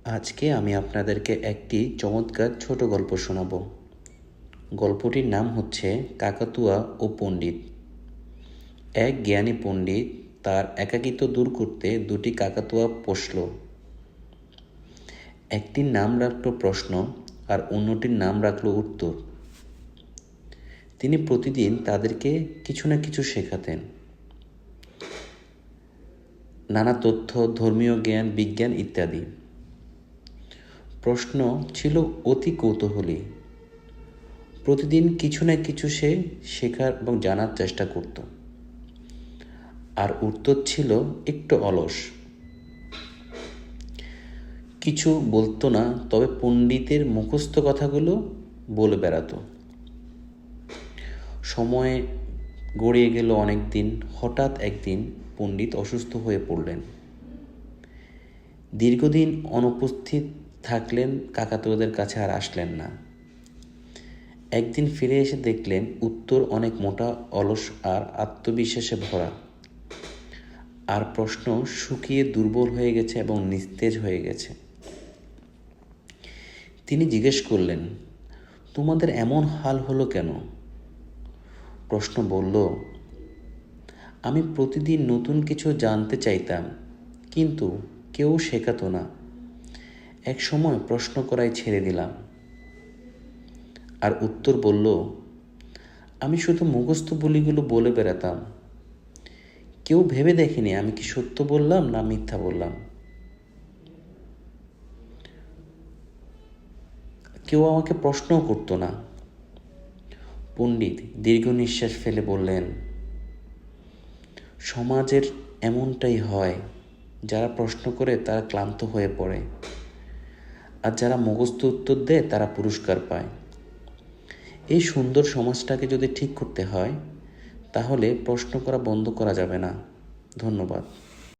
আজকে আমি আপনাদেরকে একটি চমৎকার ছোট গল্প শোনাব। গল্পটির নাম হচ্ছে কাকাতুয়া ও পণ্ডিত। এক জ্ঞানী পণ্ডিত তার একাকিত্ব দূর করতে দুটি কাকাতুয়া পোষল। একটির নাম রাখল প্রশ্ন আর অন্যটির নাম রাখল উত্তর। তিনি প্রতিদিন তাদেরকে কিছু না কিছু শেখাতেন, নানা তথ্য, ধর্মীয় জ্ঞান, বিজ্ঞান ইত্যাদি। প্রশ্ন ছিল অতি কৌতূহলী। প্রতিদিন কিছু না কিছু সে শেখার এবং জানার চেষ্টা করত। আর উত্তর ছিল একটু অলস, কিছু বলতো না, তবে পণ্ডিতের মুখস্থ কথাগুলো বলে বেড়াতো। সময় গড়িয়ে গেল অনেক দিন। হঠাৎ একদিন পণ্ডিত অসুস্থ হয়ে পড়লেন। দীর্ঘদিন অনুপস্থিত থাকলেন, কাকাতুয়াদের কাছে আর আসলেন না। একদিন ফিরে এসে দেখলেন উত্তর অনেক মোটা, অলস আর আত্মবিশ্বাসে ভরা। আর প্রশ্ন শুকিয়ে দুর্বল হয়ে গেছে এবং নিস্তেজ হয়ে গেছে। তিনি জিজ্ঞেস করলেন, তোমাদের এমন হাল হলো কেন? প্রশ্ন বলল, আমি প্রতিদিন নতুন কিছু জানতে চাইতাম, কিন্তু কেউ শেখাতো না। এক সময় প্রশ্ন করাই ছেড়ে দিলাম। আর উত্তর বলল, আমি শুধু মুখস্থ বলিগুলো বলে বেড়াতাম। কেউ ভেবে দেখেনি আমি কি সত্য বললাম না মিথ্যা বললাম। কেউ আমাকে প্রশ্নও করতো না। পণ্ডিত দীর্ঘ নিঃশ্বাস ফেলে বললেন, সমাজের এমনটাই হয়। যারা প্রশ্ন করে তারা ক্লান্ত হয়ে পড়ে, আর যারা মুখস্থ উত্তর দেয় তারা পুরস্কার পায়। এই সুন্দর সমাজটাকে যদি ঠিক করতে হয়, তাহলে প্রশ্ন করা বন্ধ করা যাবে না। ধন্যবাদ।